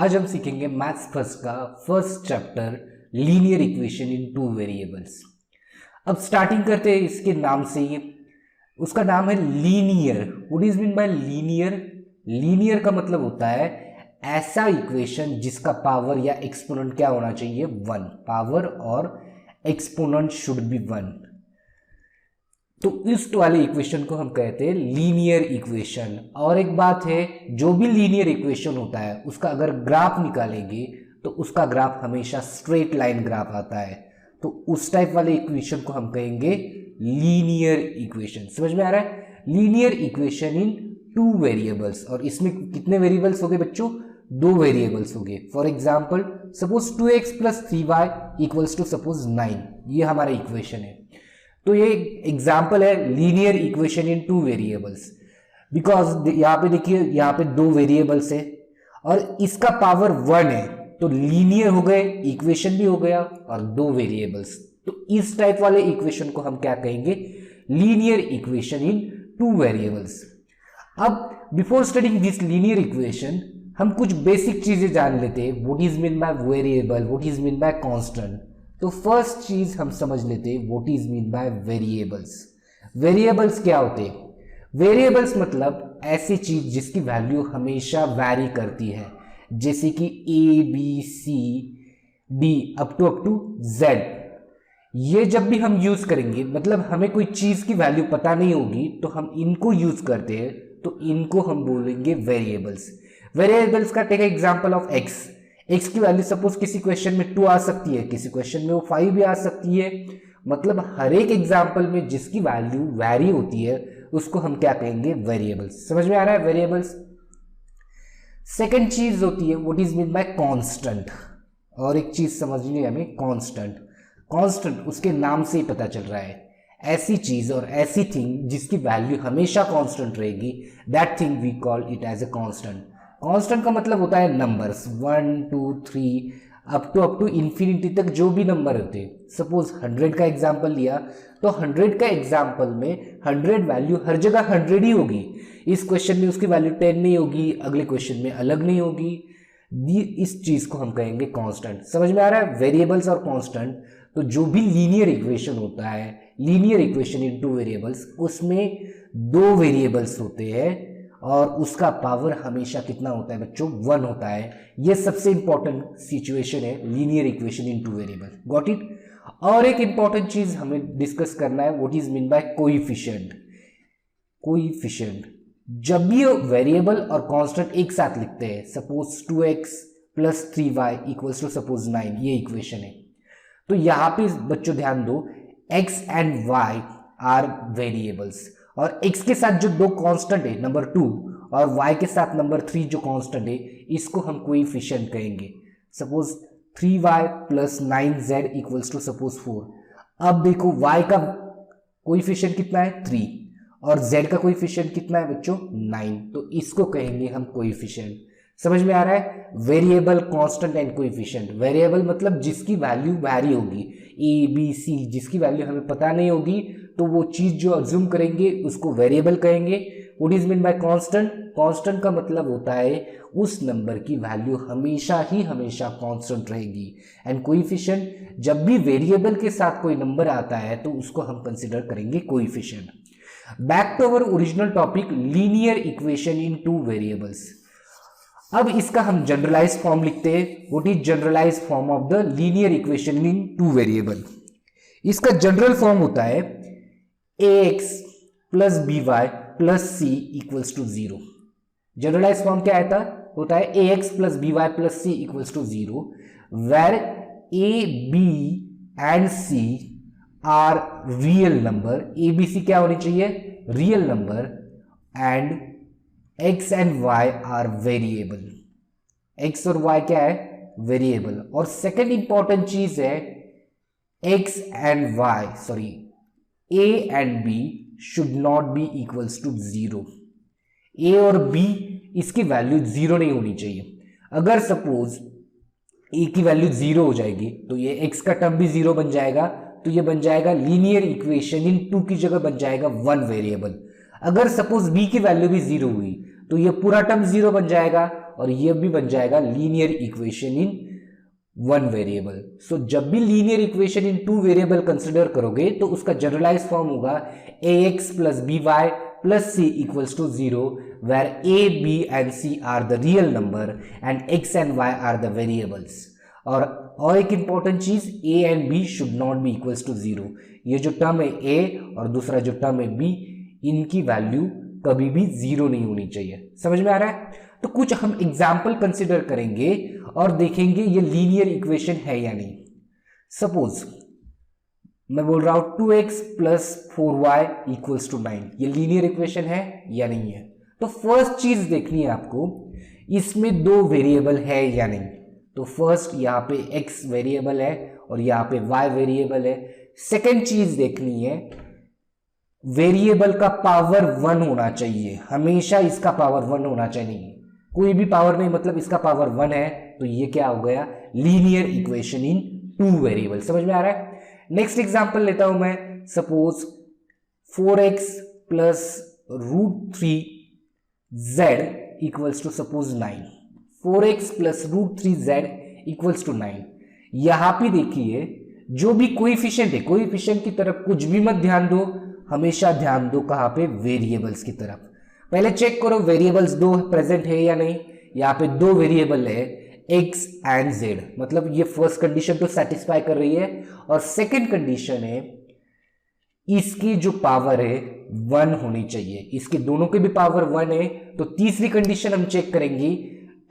आज हम सीखेंगे मैथ्स फर्स्ट का first chapter linear equation in two variables. अब स्टार्टिंग करते हैं इसके नाम से ही। उसका नाम है linear. What is mean bye linear? Linear का मतलब होता है ऐसा इक्वेशन जिसका पावर या एक्सपोनेंट क्या होना चाहिए? 1। पावर और एक्सपोनेंट शुड बी 1। तो इस वाले इक्वेशन को हम कहते हैं लीनियर इक्वेशन। और एक बात है, जो भी लीनियर इक्वेशन होता है उसका अगर ग्राफ निकालेंगे तो उसका ग्राफ हमेशा स्ट्रेट लाइन ग्राफ आता है। तो उस टाइप वाले इक्वेशन को हम कहेंगे लीनियर इक्वेशन। समझ में आ रहा है? Linear equation in two variables. और इसमें कितने वेरिएबल्स हो गए बच्चों? 2 वेरिएबल्स हो गए। For example suppose 2x + 3y equals to suppose 9। ये हमारा इक्वेशन है। तो ये एग्जाम्पल है linear equation in two variables. Because यहां पे देखिए, यहां पे 2 वेरिएबल्स है और इसका पावर 1 है, तो लीनियर हो गए, इक्वेशन भी हो गया और 2 वेरिएबल्स। तो इस टाइप वाले इक्वेशन को हम क्या कहेंगे? Linear equation in two variables. अब before studying this linear equation हम कुछ बेसिक चीजें जान लेते हैं। What is mean by variable, what is mean by constant. तो फर्स्ट चीज हम समझ लेते हैं what is mean by variables. Variables क्या होते हैं? वेरिएबल्स मतलब ऐसी चीज जिसकी वैल्यू हमेशा वैरी करती है, जैसे कि ABCD अप टू Z। ये जब भी हम यूज करेंगे, मतलब हमें कोई चीज की वैल्यू पता नहीं होगी तो हम इनको यूज करते हैं, तो इनको हम बोलेंगे वेरिएबल्स। वेरिएबल्स का टेक एग्जांपल ऑफ x की वैल्यू सपोज किसी क्वेश्चन में 2 आ सकती है, किसी क्वेश्चन में वो 5 भी आ सकती है। मतलब हर एक एग्जांपल में जिसकी वैल्यू वैरी होती है उसको हम क्या कहेंगे? वेरिएबल्स। समझ में आ रहा है? वेरिएबल्स। सेकंड चीज होती है what is mean by constant. और एक चीज समझनी है हमें, कांस्टेंट। कांस्टेंट उसके नाम से ही पता चल रहा है, ऐसी चीज और ऐसी थिंग जिसकी वैल्यू हमेशा कांस्टेंट रहेगी, that thing we call it as a constant. Constant का मतलब होता है नंबर्स 1 2 3 अप टू इंफिनिटी तक जो भी नंबर होते हैं। सपोज 100 का एग्जांपल लिया तो 100 का एग्जांपल में 100 वैल्यू हर जगह 100 ही होगी। इस क्वेश्चन में उसकी वैल्यू 10 नहीं होगी, अगले क्वेश्चन में अलग नहीं होगी। इस चीज को हम कहेंगे कांस्टेंट। समझ में आ रहा है? वेरिएबल्स और कांस्टेंट। तो जो भी लीनियर इक्वेशन होता है, linear equation in two variables, उसमें 2 वेरिएबल्स होते हैं और उसका पावर हमेशा कितना होता है बच्चों? 1 होता है। ये सबसे इंपॉर्टेंट सिचुएशन है linear equation in two variable. Got it? और एक इंपॉर्टेंट चीज हमें डिस्कस करना है, what is mean bye coefficient. Coefficient जब भी वेरिएबल और कांस्टेंट एक साथ लिखते हैं, suppose 2x + 3y equals to suppose 9, ये इक्वेशन है। तो यहां पे बच्चों ध्यान दो, x and y are variables और x के साथ जो 2 कांस्टेंट है नंबर 2 और y के साथ नंबर 3 जो कांस्टेंट है, इसको हम कोएफिशिएंट कहेंगे। Suppose 3y + 9z equals to suppose 4। अब देखो y का कोएफिशिएंट कितना है? 3 और z का कोएफिशिएंट कितना है बच्चों? 9। तो इसको कहेंगे हम कोएफिशिएंट। समझ में आ रहा है? Variable, constant and coefficient. Variable मतलब जिसकी वैल्यू वैरी होगी, ABC जिसकी वैल्यू हमें पता नहीं होगी, तो वो चीज जो अज्यूम करेंगे उसको वेरिएबल कहेंगे। What is mean by constant? Constant का मतलब होता है उस नंबर की वैल्यू हमेशा कांस्टेंट रहेगी। एंड कोएफिशिएंट जब भी वेरिएबल के साथ कोई नंबर आता है तो उसको हम कंसिडर करेंगे coefficient. Back to our original topic, linear equation in two variables. अब इसका हम जनरलाइज फॉर्म लिखते हैं। What is generalise form of the linear equation in two variable? इसका जनरल फॉर्म होता है ax + by + c equals to 0। Generalise form क्या होता है ax + by + c equals to 0, where a, b and c are real number. a, b, c क्या होनी चाहिए? Real number. And x and y are variable. x और y क्या है? Variable. और सेकेंड इंपॉर्टेंट चीज है x and y, sorry a and b should not be equals to 0। a और b इसकी वैल्यू 0 नहीं होनी चाहिए। अगर सपोज a की वैल्यू 0 हो जाएगी तो ये x का टर्म भी 0 बन जाएगा, तो ये बन जाएगा लीनियर इक्वेशन इन 2 की जगह बन जाएगा 1 वेरिएबल। अगर सपोज b की वैल्यू भी 0 हुई तो ये पूरा टर्म 0 बन जाएगा और ये भी बन जाएगा linear equation in one variable. So जब भी linear equation in two variable consider करोगे तो उसका जनरलाइज फॉर्म होगा ax plus B Y plus C equals to 0 where a, b and c are the real number and x and y are the variables। और एक important चीज a and b should not be equals to 0। ये जो term है a और दूसरा जो term है b, इनकी वैल्यू कभी भी 0 नहीं होनी चाहिए। समझ में आ रहा है? तो कुछ हम एग्जाम्पल कंसिडर करेंगे और देखेंगे ये लीनियर इक्वेशन है या नहीं। सपोज मैं बोल रहा हूं 2x plus 4y equals to 9, ये लीनियर इक्वेशन है या नहीं है? तो फर्स्ट चीज देखनी है आपको, इसमें दो वेरिएबल है या नहीं। तो फर्स्ट यहाँ पे x वेरिएबल है और यहाँ पे y वेरिएबल है। सेकेंड चीज देखनी है, वेरिएबल का पावर 1 होना चाहिए, हमेशा इसका पावर 1 होना चाहिए। कोई भी पावर नहीं, मतलब इसका पावर 1 है, तो ये क्या हो गया? Linear equation in two variable. समझ में आ रहा है? नेक्स्ट एग्जांपल लेता हूं मैं। Suppose 4x plus root 3z equals to suppose 9। 4x plus root 3z equals to 9। यहां पे देखिए जो भी कोएफिशिएंट है, कोएफिशिएंट की तरफ कुछ भी मत ध्यान दो, हमेशा ध्यान दो कहां पे? वेरिएबल्स की तरफ। पहले चेक करो वेरिएबल्स दो प्रेजेंट है या नहीं। यहाँ पे दो वेरिएबल है x एंड z, मतलब ये फर्स्ट कंडीशन तो सेटिस्फाई कर रही है। और सेकंड कंडीशन है इसकी जो पावर है 1 होनी चाहिए, इसके दोनों के भी पावर 1 है। तो तीसरी कंडीशन हम चेक करेंगे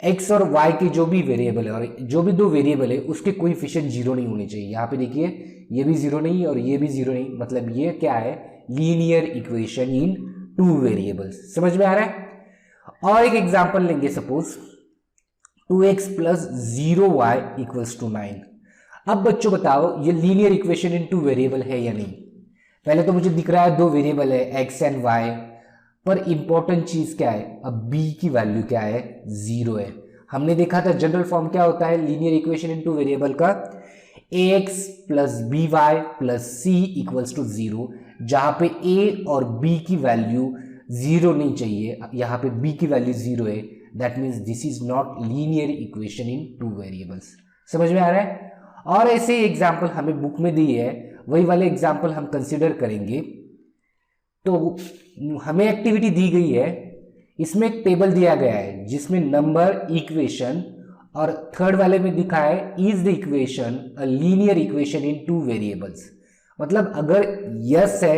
x और y के जो भी वेरिएबल है और जो भी दो वेरिएबल है उसके कोएफिशिएंट 0 नहीं होने चाहिए। यहाँ पे देखिए ये भी 0 नहीं और ये भी 0 नहीं, मतलब ये क्या है? Linear equation in two variables. समझ में आ रहा है? और एक एग्जांपल लेंगे, suppose 2x plus 0y equals to 9। अब बच्चों बताओ ये linear equation in two variable है या नहीं? पहले तो मुझे दिख रहा है दो वेरिएबल है x एंड y, पर इंपॉर्टेंट चीज क्या है? अब b की वैल्यू क्या है? 0 है। हमने देखा था जनरल फॉर्म क्या होता है linear equation in two variable का? ax plus B Y plus C equals to 0, जहां पे a और b की वैल्यू 0 नहीं चाहिए, यहां पे b की वैल्यू 0 है। That means this is not linear equation in two variables. समझ में आ रहा है? और ऐसे एग्जाम्पल हमें बुक में दी है, वही वाले एग्जाम्पल हम कंसिडर करेंगे। तो हमें एक्टिविटी दी गई है, इसमें एक टेबल दिया गया है जिसमें नंबर, इक्वेशन, और थर्ड वाले में दिखा है is the equation a linear equation in two variables. मतलब अगर यस है,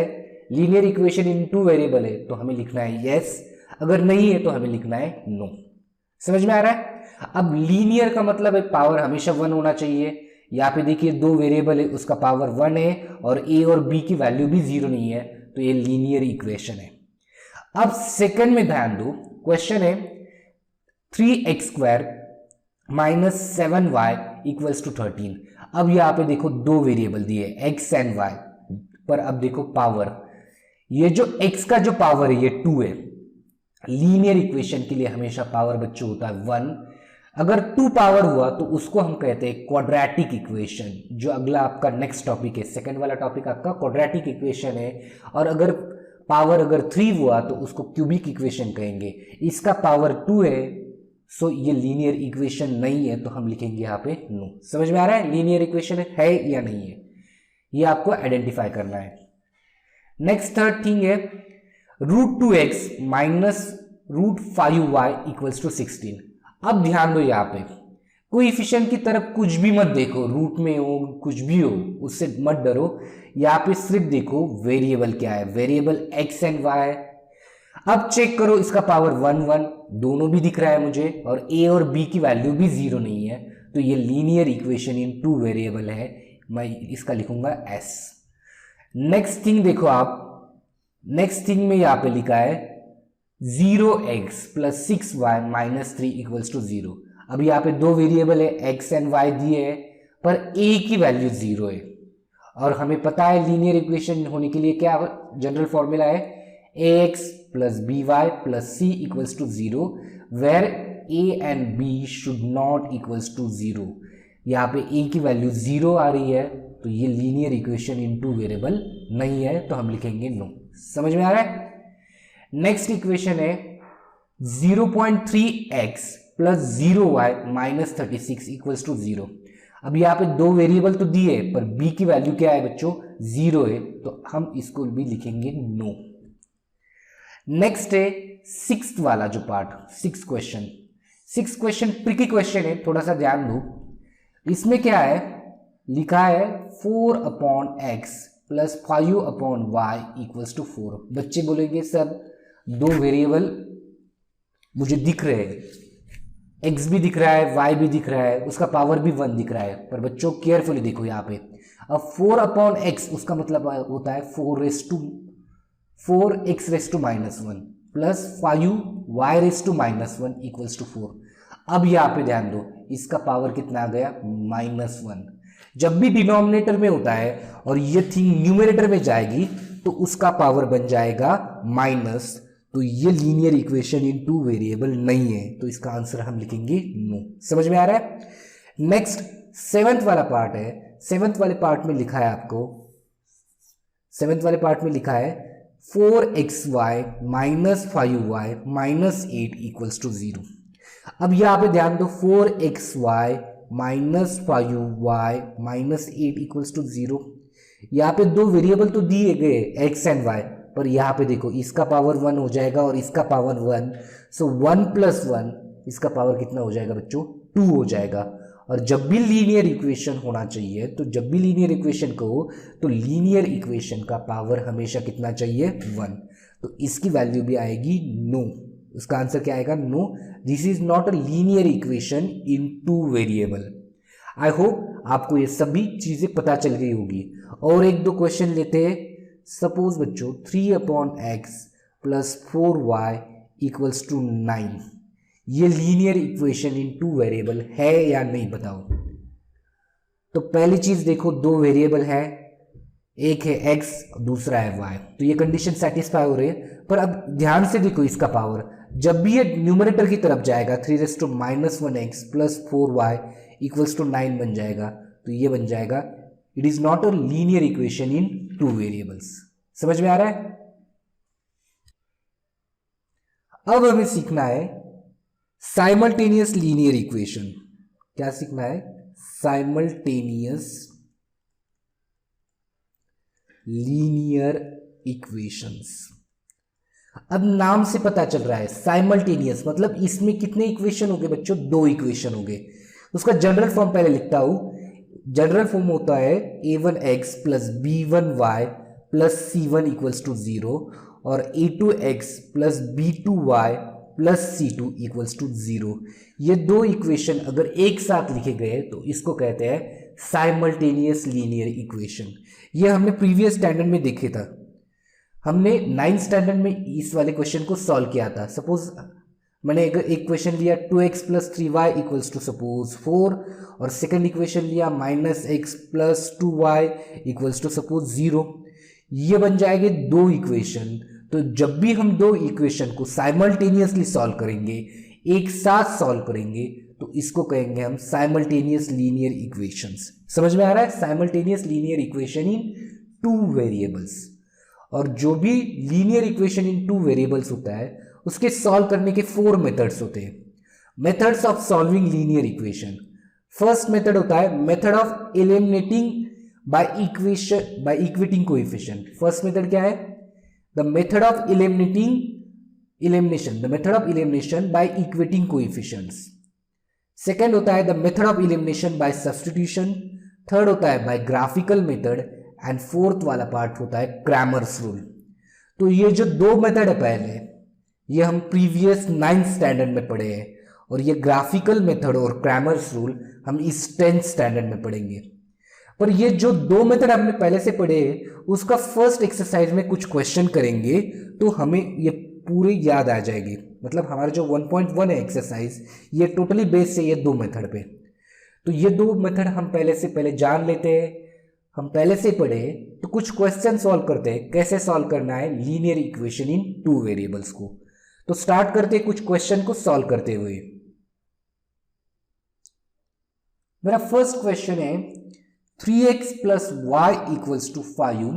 linear equation in two variable है, तो हमें लिखना है यस, अगर नहीं है तो हमें लिखना है नो। समझ में आ रहा है? अब लीनियर का मतलब है पावर हमेशा 1 होना चाहिए। यहाँ पे देखिए दो वेरिएबल है, उसका पावर 1 है और a और b की वैल्यू भी 0 नहीं है, तो ये लीनियर इक्वेशन है। अब सेकंड में ध्यान दो, क्वेश्चन है 3x square minus 7y equals to 13। अब यहाँ पे देखो दो वेरिएबल दिए x एंड y, पर अब देखो पावर, ये जो x का जो पावर है ये 2 है। लीनियर इक्वेशन के लिए हमेशा पावर बच्चों होता है 1। अगर 2 पावर हुआ तो उसको हम कहते हैं क्वाड्रेटिक इक्वेशन, जो अगला आपका नेक्स्ट टॉपिक है। सेकंड वाला टॉपिक आपका क्वाड्रेटिक इक्वेशन है। और अगर पावर 3 हुआ तो उसको क्यूबिक इक्वेशन कहेंगे। इसका पावर 2 है, सो ये लीनियर इक्वेशन नहीं है, तो हम लिखेंगे यहाँ पे नो। समझ में आ रहा है? लीनियर इक्वेशन है या नहीं है, ये आपको आइडेंटिफाई करना है। नेक्स्ट थर्ड थिंग है root 2x minus root 5y equals to 16। अब ध्यान दो, यहाँ पे कोएफिशिएंट की तरफ कुछ भी मत देखो, रूट में हो कुछ भी हो उससे मत डरो। यहाँ पे सिर्फ देखो वेरिएबल क्या है, वेरिएबल x एंड y है। अब चेक करो इसका पावर 1 दोनों भी दिख रहा है मुझे, और a और b की वैल्यू भी 0 नहीं है, तो ये linear equation in two variable है। मैं इसका लिखूंगा s। नेक्स्ट थिंग देखो आप, नेक्स्ट थिंग में यहाँ पे लिखा है 0x plus 6y minus 3 equals to 0। अब यहाँ पे दो वेरिएबल है x एंड y दिए है, पर a की वैल्यू 0 है। और हमें पता है लीनियर इक्वेशन होने के लिए क्या जनरल फॉर्मूला है, ax plus by plus c equals to 0 where a and b should not equals to 0। यहाँ पे a की वैल्यू 0 आ रही है, तो ये linear equation in two variable नहीं है, तो हम लिखेंगे नो। समझ में आ रहा है? नेक्स्ट इक्वेशन है 0.3x plus 0y minus 36 equals to 0। अब यहाँ पे दो वेरिएबल तो दिए पर b की वैल्यू क्या है बच्चों, 0 है, तो हम इसको भी लिखेंगे नो। नेक्स्ट है सिक्स्थ वाला जो part, six question tricky question है, थोड़ा सा ध्यान दो। इसमें क्या है लिखा है 4/x plus 5/y equals to 4। बच्चे बोलेंगे सर दो वेरिएबल मुझे दिख रहे हैं, x भी दिख रहा है y भी दिख रहा है, उसका पावर भी 1 दिख रहा है, पर बच्चों केयरफुली देखो यहाँ पे, अब 4/x उसका मतलब होता है 4x⁻1 plus 5y⁻1 equals to 4। अब यहाँ पे ध्यान दो, इसका पावर कितना आ गया, -1। जब भी डिनोमिनेटर में होता है और ये थिंग न्यूमरेटर में जाएगी तो उसका पावर बन जाएगा माइनस, तो ये linear equation in two variable नहीं है, तो इसका आंसर हम लिखेंगे नो। समझ में आ रहा है। नेक्स्ट सेवेंथ वाला पार्ट है। सेवेंथ वाले पार्ट में लिखा है आपको, सेवेंथ वाले पार्ट में लिखा है 4xy minus 5y minus 8 equals to 0। अब यहां पे ध्यान दो, 4xy minus 5y minus 8 equals to 0। यहाँ पे दो वेरिएबल तो दिए गए x एंड y, पर यहाँ पे देखो इसका पावर 1 हो जाएगा और इसका पावर 1, सो 1 + 1 इसका पावर कितना हो जाएगा बच्चों, 2 हो जाएगा। और जब भी लीनियर इक्वेशन होना चाहिए, तो जब भी लीनियर इक्वेशन कहो तो लीनियर इक्वेशन का पावर हमेशा कितना चाहिए, 1, तो इसकी वैल्यू भी आएगी नो। उसका आंसर क्या आएगा, no, this is not a linear equation in two variable. I hope आपको ये सभी चीजें पता चल गई होगी। और एक दो क्वेश्चन लेते हैं। सपोज बच्चों 3/x plus 4y equals to 9, ये linear equation in two variable है या नहीं बताओ। तो पहली चीज देखो, दो वेरिएबल है, एक है x दूसरा है y, तो ये कंडीशन सेटिस्फाई हो रही है। पर अब ध्यान से देखो इसका पावर, जब भी ये न्यूमरेटर की तरफ जाएगा 3⁻1x plus 4y equals to 9 बन जाएगा, तो ये बन जाएगा it is not a linear equation in two variables. समझ में आ रहा है। अब हमें सीखना है साइमल्टेनियस लीनियर इक्वेशन। क्या सीखना है, साइमल्टेनियस लीनियर इक्वेशंस। अब नाम से पता चल रहा है साइमल्टेनियस मतलब इसमें कितने इक्वेशन हो गए बच्चों, दो इक्वेशन हो गए। उसका जनरल फॉर्म पहले लिखता हूं। जनरल फॉर्म होता है a1x plus b1y plus c1 equals to 0 और a2x plus b2y plus c2 equals to 0। ये दो इक्वेशन अगर एक साथ लिखे गए तो इसको कहते हैं साइमल्टेनियस लीनियर इक्वेशन। ये हमने प्रीवियस स्टैंडर्ड में देखे था, हमने 9th स्टैंडर्ड में इस वाले क्वेश्चन को सॉल्व किया था। सपोज मैंने एक क्वेश्चन लिया 2x plus 3y equals to suppose 4 और सेकंड इक्वेशन लिया -x plus 2y equals to suppose 0। ये बन जाएंगे दो इक्वेशन। तो जब भी हम दो इक्वेशन को साइमल्टेनियसली सॉल्व करेंगे, एक साथ सॉल्व करेंगे, तो इसको कहेंगे हम साइमल्टेनियस लीनियर इक्वेशंस। समझ में आ रहा है, simultaneous linear equation in two variables. और जो भी linear equation in two variables होता है उसके सॉल्व करने के 4 मेथड्स होते हैं। Methods of solving linear equation. First method होता है method of eliminating by equation by equating coefficient. First method क्या है, the method of elimination by equating coefficients. Second होता है the method of elimination by substitution. Third होता है by graphical method and fourth वाला part होता है Cramer's rule. तो ये जो दो मेथड है पहले, ये हम प्रीवियस 9th स्टैंडर्ड में पढ़े हैं, और ये ग्राफिकल मेथड और क्रैमर्स रूल हम इस 10th स्टैंडर्ड में पढ़ेंगे। पर ये जो दो मेथड हमने पहले से पढ़े उसका फर्स्ट एक्सरसाइज में कुछ क्वेश्चन करेंगे तो हमें ये पूरी याद आ जाएगी। मतलब हमारा जो 1.1 है एक्सरसाइज, ये टोटली बेस्ड है ये दो मेथड पे। तो ये दो मेथड हम पहले जान लेते हैं, हम पहले से पढ़े, तो कुछ क्वेश्चन सॉल्व करते हैं कैसे सॉल्व करना है linear equation in two variables को। तो स्टार्ट करते हैं कुछ क्वेश्चन को सॉल्व करते हुए। मेरा फर्स्ट क्वेश्चन है 3x plus Y equals to 5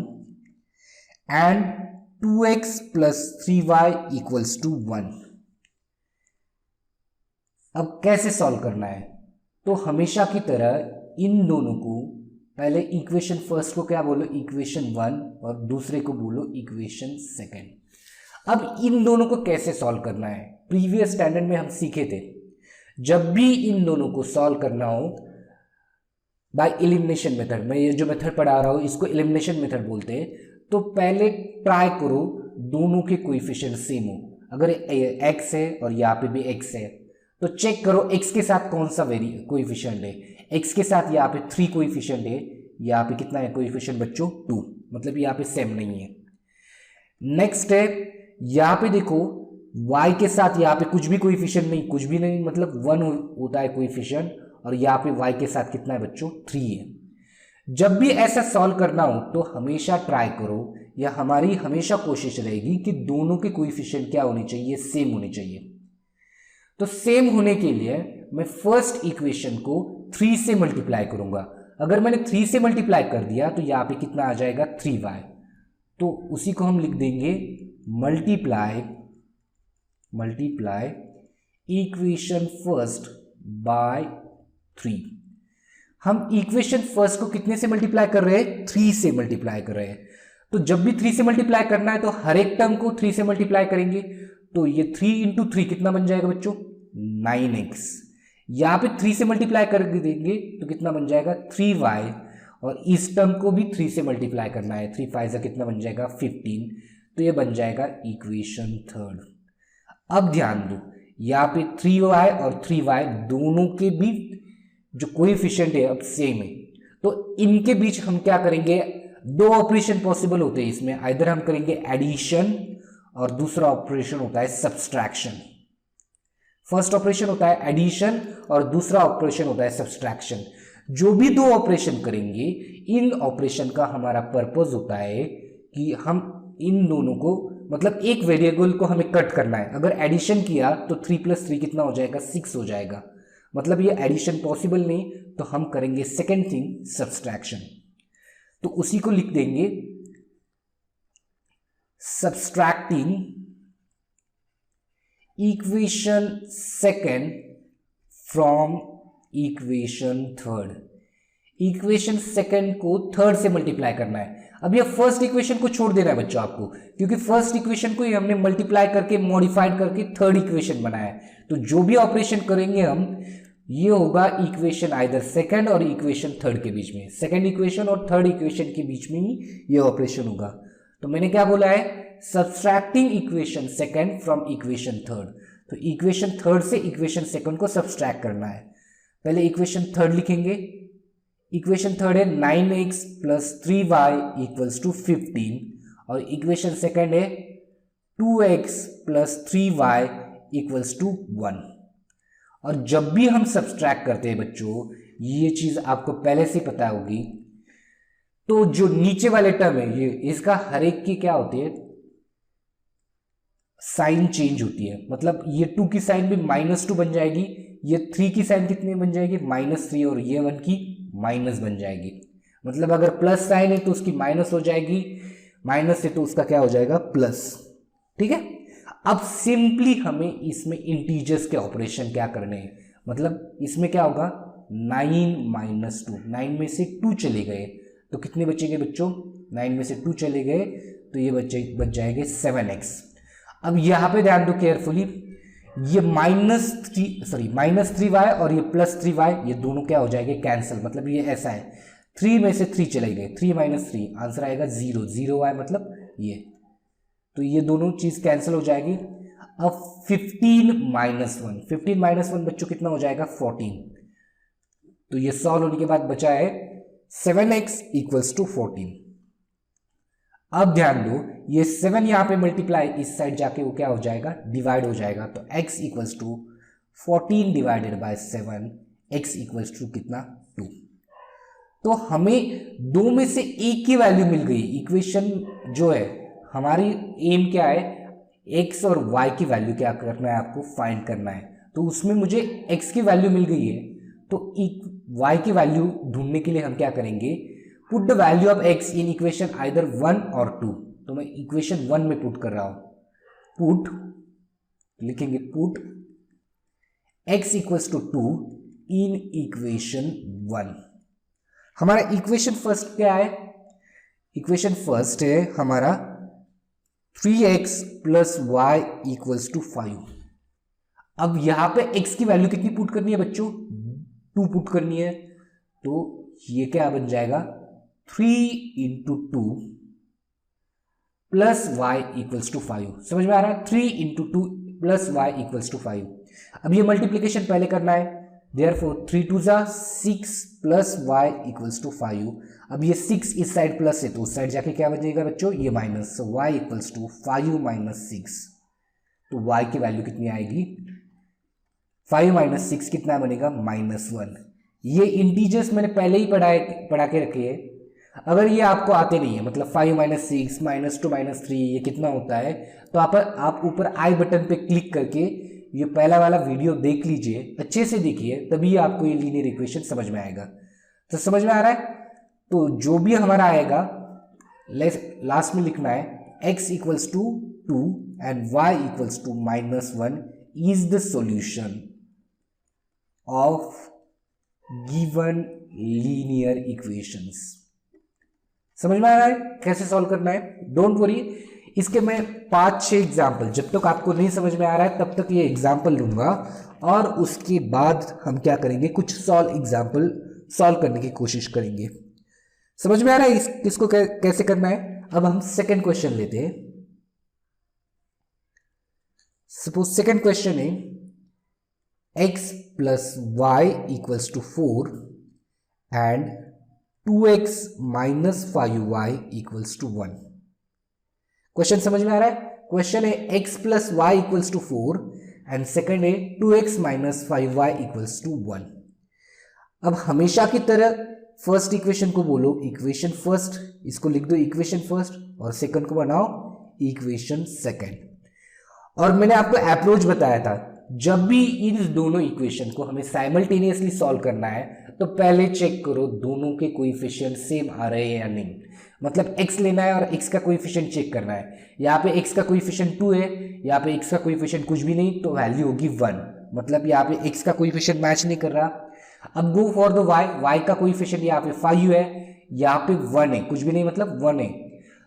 and 2x plus 3y equals to 1। अब कैसे सॉल्व करना है, तो हमेशा की तरह इन दोनों को पहले इक्वेशन फर्स्ट को क्या बोलो, इक्वेशन 1, और दूसरे को बोलो इक्वेशन सेकंड। अब इन दोनों को कैसे सॉल्व करना है, प्रीवियस स्टैंडर्ड में हम सीखे थे, जब भी इन दोनों को सॉल्व करना हो बाय एलिमिनेशन मेथड, मैं ये जो मेथड पढ़ा रहा हूं इसको एलिमिनेशन मेथड बोलते हैं, तो पहले ट्राई करो दोनों के कोएफिशिएंट सेम हो। अगर x है और यहाँ पे भी x है तो चेक करो x के साथ कौन सा कोएफिशिएंट है। x के साथ यहाँ पे 3 कोएफिशिएंट है, यहाँ पे कितना है कोएफिशिएंट बच्चों 2, मतलब यहाँ पे सेम नहीं है। नेक्स्ट है यहाँ पे देखो y के साथ यहाँ पे कुछ भी कोएफिशिएंट नहीं, कुछ भी नहीं, मतलब 1 होता है कोएफिशिएंट, और यहाँ पे y के साथ कितना है बच्चों 3 है। जब भी ऐसा सॉल्व करना हो तो हमेशा ट्राई करो, या हमारी हमेशा कोशिश रहेगी कि दोनों के कोएफिशिएंट क्या होने चाहिए, सेम होने चाहिए। तो सेम होने के लिए मैं फर्स्ट इक्वेशन को 3 से मल्टीप्लाई करूंगा। अगर मैंने 3 से मल्टीप्लाई कर दिया तो यहाँ पे कितना आ जाएगा 3y, तो उसी को हम लिख देंगे मल्टीप्लाई इक्वेशन फर्स्ट बाय 3। हम इक्वेशन फर्स्ट को कितने से मल्टीप्लाई कर रहे हैं, 3 से मल्टीप्लाई कर रहे हैं। तो जब भी 3 से मल्टीप्लाई करना है तो हर एक टर्म को 3 से मल्टीप्लाई करेंगे, तो ये 3 इंटू 3 कितना बन जाएगा बच्चों 9x। यहां पे 3 से मल्टीप्लाई कर देंगे तो कितना बन जाएगा 3y, और इस टर्म को भी 3 से मल्टीप्लाई करना है, 3 5 से कितना बन जाएगा 15, तो ये बन जाएगा इक्वेशन थर्ड। अब ध्यान दो यहाँ पे 3y और 3y दोनों के भी जो कोएफिशिएंट है अब सेम है, तो इनके बीच हम क्या करेंगे, 2 ऑपरेशन पॉसिबल होते हैं इसमें, आइदर हम करेंगे एडिशन और दूसरा ऑपरेशन होता है सब्सट्रैक्शन। फर्स्ट ऑपरेशन होता है एडिशन और दूसरा ऑपरेशन होता है सब्सट्रैक्शन। जो भी 2 ऑपरेशन करेंगे, इन ऑपरेशन का हमारा पर्पस होता है कि हम इन दोनों को, मतलब एक वेरिएबल को हमें कट करना है। अगर एडिशन किया तो 3 + 3 कितना हो जाएगा 6 हो जाएगा, मतलब ये एडिशन पॉसिबल नहीं, तो हम करेंगे सेकेंड थिंग सब्सट्रैक्शन। तो उसी को लिख देंगे subtracting equation second from equation third. Equation second को थर्ड से मल्टीप्लाई करना है। अब ये फर्स्ट इक्वेशन को छोड़ देना है बच्चों आपको, क्योंकि फर्स्ट इक्वेशन को ही हमने मल्टीप्लाई करके मॉडिफाइड करके थर्ड इक्वेशन बनाया है। तो जो भी ऑपरेशन करेंगे हम, ये होगा इक्वेशन आइदर सेकंड और इक्वेशन थर्ड के बीच में, सेकंड इक्वेशन और थर्ड इक्वेशन के बीच में ही ये ऑपरेशन होगा। तो मैंने क्या बोला है, subtracting equation second from equation third. तो इक्वेशन थर्ड से इक्वेशन सेकंड को सब्सट्रैक्ट करना है। पहले इक्वेशन थर्ड लिखेंगे, इक्वेशन थर्ड है 9x + 3y = 15, और इक्वेशन सेकंड है 2x + 3y = 1। और जब भी हम सब्सट्रैक्ट करते हैं बच्चों, ये चीज आपको पहले से पता होगी, तो जो नीचे वाले टर्म है ये, इसका हर एक की क्या होती है, साइन चेंज होती है। मतलब ये 2 की साइन भी -2 बन जाएगी, ये 3 की साइन कितनी बन जाएगी -3, और ये 1 की माइनस बन जाएगी। मतलब अगर प्लस साइन है तो उसकी माइनस हो जाएगी, माइनस है तो उसका क्या हो जाएगा प्लस। ठीक है, अब सिंपली हमें इसमें इंटीजर्स के ऑपरेशन क्या करने हैं, मतलब इसमें क्या होगा 9 - 2, 9 में से 2 चले गए तो कितने बचेंगे बच्चों, 9 में से 2 चले गए तो ये बच जाएंगे 7x। अब यहां पे ध्यान दो केयरफुली, ये -3y और ये +3y, ये दोनों क्या हो जाएंगे कैंसिल। मतलब ये ऐसा है, 3 में से 3 चले गए, 3 - 3 आंसर आएगा 0, 0y मतलब ये, तो ये दोनों चीज कैंसिल हो जाएगी। अब 15 - 1 बच्चों कितना हो जाएगा 14। तो ये सॉल्व होने के बाद बचा है 7x = 14। अब ध्यान दो, ये 7 यहां पे मल्टीप्लाई इस साइड जाके वो क्या हो जाएगा डिवाइड हो जाएगा, तो x = 14 / 7, x = कितना 2। तो हमें 2 में से एक की वैल्यू मिल गई। इक्वेशन जो है हमारी एम क्या है, x और y की वैल्यू क्या करना है, आपको फाइंड करना है। तो उसमें मुझे x की वैल्यू मिल गई है, तो y की वैल्यू ढूंढने के लिए हम क्या करेंगे, put the value of x in equation either 1 और 2। तो मैं इक्वेशन 1 में पुट कर रहा हूं, पुट लिखेंगे, put x equals to 2 in equation 1। हमारा इक्वेशन फर्स्ट क्या है? इक्वेशन फर्स्ट है हमारा 3x plus Y equals to 5। अब यहां पे x की वैल्यू कितनी पुट करनी है बच्चों? 2 पुट करनी है। तो ये क्या बन जाएगा? 3 into 2 plus Y equals to 5। समझ में आ रहा है? 3 into 2 plus Y equals to 5। अब ये मल्टीप्लीकेशन पहले करना है, देयरफॉर 3 2 जा 6 प्लस वाई इक्वल्स टू 5। अब ये 6 इस साइड प्लस है तो उस साइड जाके क्या बन जाएगा बच्चों? ये minus. So Y equals to 5 minus 6। तो वाई की वैल्यू कितनी आएगी? 5 माइनस 6 कितना बनेगा? -1। ये इंटीजर्स मैंने पहले ही पढ़ा के रखे हैं। अगर ये आपको आते नहीं है, मतलब 5 माइनस 6 -2 -3 ये कितना होता है, तो आप ऊपर आई बटन पे क्लिक करके ये पहला वाला वीडियो देख लीजिए, अच्छे से देखिए, तभी आपको ये लीनियर इक्वेशन समझ में आएगा। तो समझ में आ रहा है? तो जो भी हमारा आएगा लास्ट में लिखना है x equals to 2 and y equals to -1 is the solution of given linear equations. समझ में आ रहा है कैसे सॉल्व करना है? डोंट वरी, इसके मैं 5-6 एग्जाम्पल, जब तक आपको नहीं समझ में आ रहा है तब तक ये एग्जाम्पल लूंगा और उसके बाद हम क्या करेंगे, कुछ एग्जाम्पल सॉल्व करने की कोशिश करेंगे। समझ में आ रहा है इसको कैसे करना है? अब हम सेकेंड क्वेश्चन लेते हैं। सपोज सेकेंड क्वेश्चन है x plus Y equals to 4 and 2x minus 5y equals to 1। Question समझ में आ रहा है? क्वेश्चन है x plus Y equals to 4 and second है 2x minus 5y equals to 1। अब हमेशा की तरह फर्स्ट इक्वेशन को बोलो इक्वेशन फर्स्ट, इसको लिख दो इक्वेशन फर्स्ट, और सेकंड को बनाओ इक्वेशन सेकंड। और मैंने आपको अप्रोच बताया था, जब भी इन दोनों इक्वेशन को हमें साइमल्टेनियसली सॉल्व करना है तो पहले चेक करो दोनों के कोएफिशिएंट सेम आ रहे हैं या नहीं। मतलब x लेना है और x का कोएफिशिएंट चेक करना है। यहाँ पे x का कोएफिशिएंट 2 है, यहाँ पे x का कोएफिशिएंट कुछ भी नहीं, तो वैल्यू होगी 1। मतलब यहाँ पे x का कोएफिशिएंट मैच नहीं कर रहा। अब गो फॉर द y का कोएफिशिएंट यहाँ पे 5 है, यहाँ पे 1 है, कुछ भी नहीं मतलब 1 है।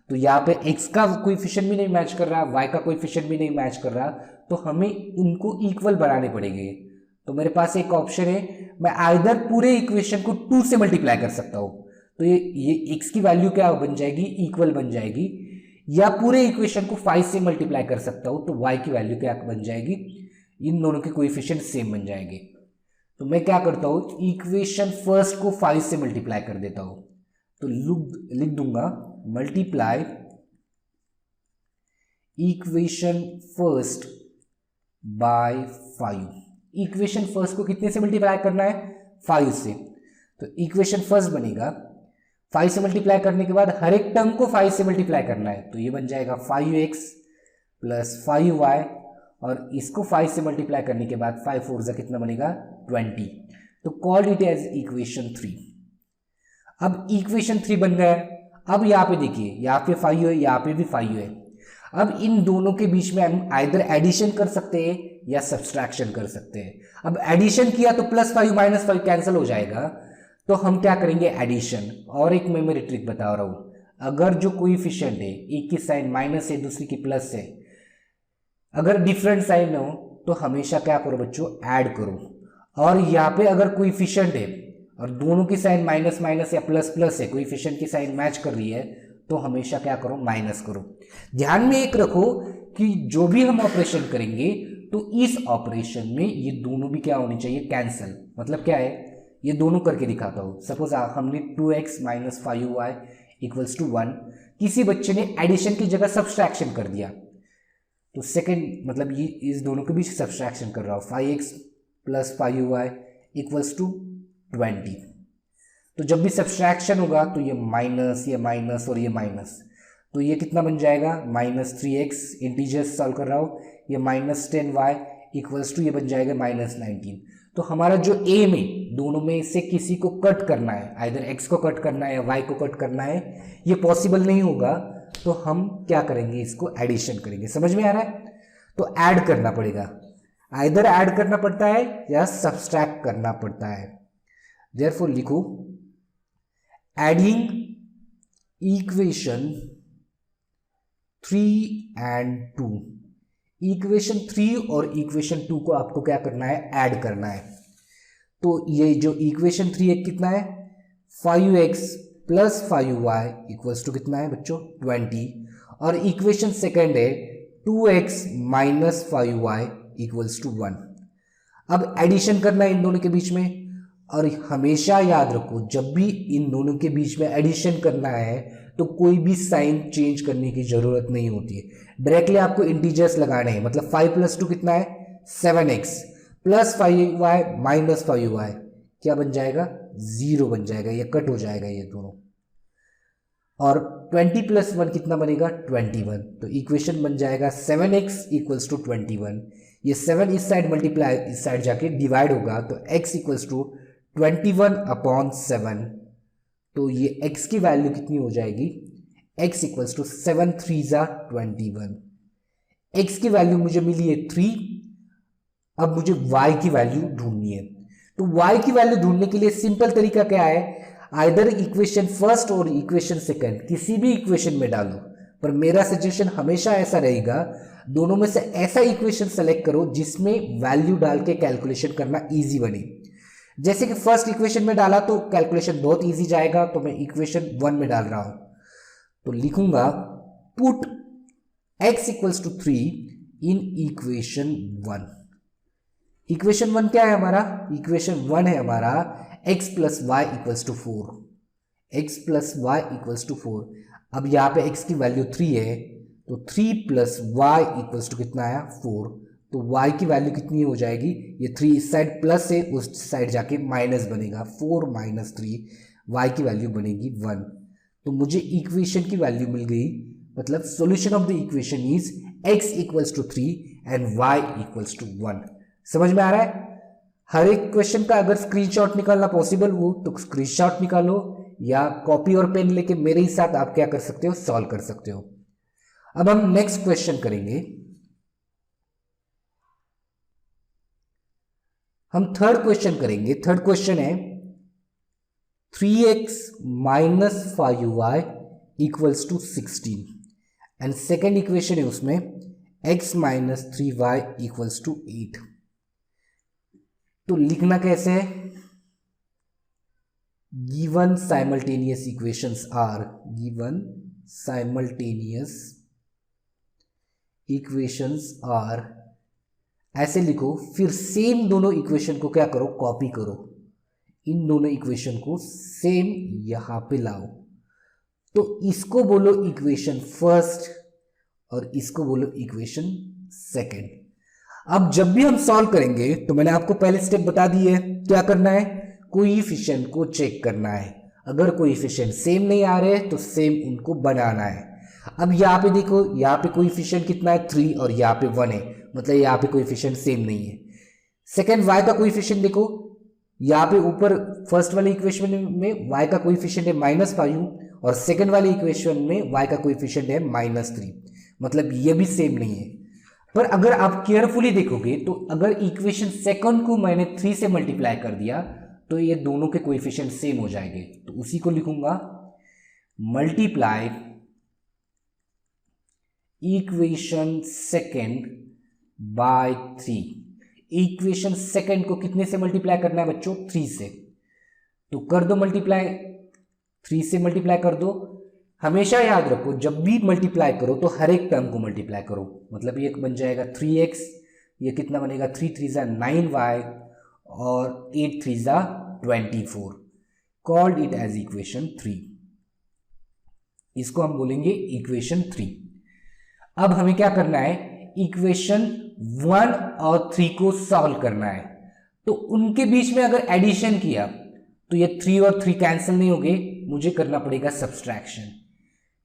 तो यहाँ पे x का कोएफिशिएंट भी नहीं मैच कर रहा, y का कोएफिशिएंट भी नहीं मैच कर रहा, तो हमें इनको इक्वल बनाने पड़ेंगे। तो मेरे पास एक ऑप्शन है, मैं आइदर पूरे इक्वेशन को 2 से मल्टीप्लाई कर सकता हूं, तो ये x की वैल्यू क्या बन जाएगी? इक्वल बन जाएगी, या पूरे इक्वेशन को 5 से मल्टीप्लाई कर सकता हूं, तो y की वैल्यू क्या बन जाएगी? इन दोनों के कोएफिशिएंट सेम बन जाएंगे। तो मैं क्या करता हूं, इक्वेशन फर्स्ट को 5 से मल्टीप्लाई कर देता हूं। तो लिख दूंगा multiply equation first by 5। Equation first को कितने से मल्टीप्लाई करना है? 5 से। तो इक्वेशन फर्स्ट बनेगा 5 से मल्टीप्लाई करने के बाद हर एक टर्म को 5 से मल्टीप्लाई करना है, तो ये बन जाएगा 5x प्लस 5y, और इसको 5 से मल्टीप्लाई करने के बाद 5 4 जा कितना बनेगा? 20। तो कॉल्ड इट एज इक्वेशन 3। अब इक्वेशन 3 बन गया है। अब यहाँ पे देखिए, यहाँ पे 5 है, यहाँ पे भी 5 है। अब इन दोनों के बीच में हम आइदर एडिशन कर सकते हैं या सब्सट्रैक्शन कर सकते हैं। अब एडिशन किया तो +5 -5 कैंसिल हो जाएगा, तो हम क्या करेंगे? एडिशन। और एक मैं मेरी ट्रिक बता रहा हूं, अगर जो कोएफिशिएंट है, एक की साइन माइनस है दूसरी की प्लस है, अगर डिफरेंट साइन हो तो हमेशा क्या करो बच्चों? ऐड करो। और यहाँ पे अगर कोएफिशिएंट है और दोनों की साइन माइनस माइनस या प्लस प्लस है, कोएफिशिएंट की साइन मैच कर रही है, तो हमेशा क्या करो? माइनस करो। ध्यान में एक रखो कि जो भी हम ऑपरेशन करेंगे तो इस ऑपरेशन में ये दोनों भी क्या होनी चाहिए? कैंसिल। मतलब क्या है, ये दोनों करके दिखाता हूं। सपोज हमने 2x minus 5y equals to 1, किसी बच्चे ने एडिशन की जगह सब्सट्रैक्शन कर दिया, तो सेकेंड मतलब ये इस दोनों के बीच सब्सट्रैक्शन कर रहा हूं। 5x plus 5y equals to 20। तो जब भी सब्सट्रैक्शन होगा तो ये माइनस और ये माइनस, तो ये कितना बन जाएगा? -3x, इंटीजर्स सॉल्व कर रहा हूँ, ये -10y इक्वल्स टू ये बन जाएगा -19। तो हमारा जो एम है, दोनों में से किसी को कट करना है, आइदर x को कट करना है या y को कट करना है। ये पॉसिबल नहीं होगा तो हम क्या करेंगे? इसको एडिशन करेंगे। समझ में आ रहा है? तो ऐड करना पड़ेगा। आइदर ऐड करना पड़ता है या सब्सट्रैक्ट करना पड़ता है। देयरफॉर लिखो एडिंग इक्वेशन 3 and 2। इक्वेशन 3 और इक्वेशन 2 को आपको क्या करना है, ऐड करना है। तो ये जो इक्वेशन 3 है कितना है, 5x plus 5y equals to कितना है बच्चों, 20। और इक्वेशन सेकेंड है 2x minus 5y equals to 1। अब एडिशन करना है इन दोनों के बीच में, और हमेशा याद रखो जब भी इन दोनों के बीच में एडिशन करना है तो कोई भी साइन चेंज करने की जरूरत नहीं होती है, डायरेक्टली आपको इंटीजर्स लगाने हैं। मतलब 5 प्लस 2 कितना है, 7x plus 5y minus 5y क्या बन जाएगा, 0 बन जाएगा, ये कट हो जाएगा ये दोनों। और 20 प्लस 1 कितना बनेगा, 21। तो इक्वेशन बन जाएगा 7x इक्वल्स टू 21। ये 7 इस साइड मल्टीप्लाई इस साइड जाके डिवाइड होगा तो x इक्वल्स टू 21/7। तो ये x की वैल्यू कितनी हो जाएगी, x इक्वल्स टू 7 3 जा 21। x की वैल्यू मुझे मिली है 3। अब मुझे y की वैल्यू ढूंढनी है। तो y की वैल्यू ढूंढने के लिए सिंपल तरीका क्या है, आइदर इक्वेशन फर्स्ट और इक्वेशन सेकंड किसी भी इक्वेशन में डालो, पर मेरा सजेशन हमेशा ऐसा रहेगा दोनों में से ऐसा इक्वेशन सेलेक्ट करो जिसमें वैल्यू डाल के कैलकुलेशन करना इजी बने। जैसे कि फर्स्ट इक्वेशन में डाला तो कैलकुलेशन बहुत इजी जाएगा, तो मैं इक्वेशन 1 में डाल रहा हूं। तो लिखूंगा put x equals to 3 in equation 1। Equation 1 क्या है हमारा, इक्वेशन 1 है हमारा x plus Y equals to 4। x plus Y equals to 4। अब यहाँ पे x की वैल्यू 3 है तो 3 प्लस वाई इक्वल्स टू कितना आया, 4। तो y की वैल्यू कितनी हो जाएगी, ये 3 इस साइड प्लस है, उस साइड जाके माइनस बनेगा, 4 माइनस 3, y की वैल्यू बनेगी 1। तो मुझे इक्वेशन की वैल्यू मिल गई, मतलब solution of the equation is x equals to 3 and y equals to 1। समझ में आ रहा है। हर एक क्वेश्चन का अगर स्क्रीनशॉट निकालना पॉसिबल हो तो स्क्रीनशॉट निकालो, या कॉपी और पेन लेके मेरे ही साथ आप क्या कर सकते हो, सॉल्व कर सकते हो। अब हम नेक्स्ट क्वेश्चन करेंगे। हम थर्ड क्वेश्चन करेंगे। थर्ड क्वेश्चन है 3x minus 5y equals to 16 and second equation है उसमें x minus 3y equals to 8। तो लिखना कैसे है, given simultaneous equations are, given simultaneous equations are, ऐसे लिखो। फिर सेम दोनों इक्वेशन को क्या करो, कॉपी करो, इन दोनों इक्वेशन को सेम यहां पे लाओ। तो इसको बोलो इक्वेशन फर्स्ट और इसको बोलो इक्वेशन सेकंड। अब जब भी हम सॉल्व करेंगे तो मैंने आपको पहले स्टेप बता दी है, क्या करना है, कोएफिशिएंट को चेक करना है। अगर कोएफिशिएंट सेम नहीं आ रहे तो सेम उनको बनाना है। अब यहाँ पे देखो, यहाँ पे कोएफिशिएंट कितना है, 3 और यहाँ पे 1 है, मतलब यहाँ पे कोएफिशिएंट सेम नहीं है। सेकंड y का कोएफिशिएंट देखो, यहाँ पे ऊपर फर्स्ट वाले इक्वेशन में y का कोएफिशिएंट है -5 और सेकंड वाले इक्वेशन में y का कोएफिशिएंट है -3, मतलब ये भी सेम नहीं है। पर अगर आप केयरफुली देखोगे तो अगर इक्वेशन सेकंड को मैंने 3 से मल्टीप्लाई कर दिया तो ये दोनों के कोएफिशिएंट सेम हो जाएंगे। तो उसी को लिखूंगा multiply equation second by 3। Equation second को कितने से मल्टीप्लाई करना है बच्चों, 3 से। तो कर दो मल्टीप्लाई, 3 से मल्टीप्लाई कर दो। हमेशा याद रखो जब भी मल्टीप्लाई करो तो हर एक टर्म को मल्टीप्लाई करो, मतलब ये बन जाएगा 3x, ये कितना बनेगा, 3 3 जा 9y और 8 3 जा 24। Called it as equation 3। इसको हम बोलेंगे इक्वेशन 3। अब हमें क्या करना है, इक्वेशन 1 और 3 को सॉल्व करना है। तो उनके बीच में अगर एडिशन किया तो ये 3 और 3 कैंसिल नहीं होंगे, मुझे करना पड़ेगा सब्सट्रैक्शन,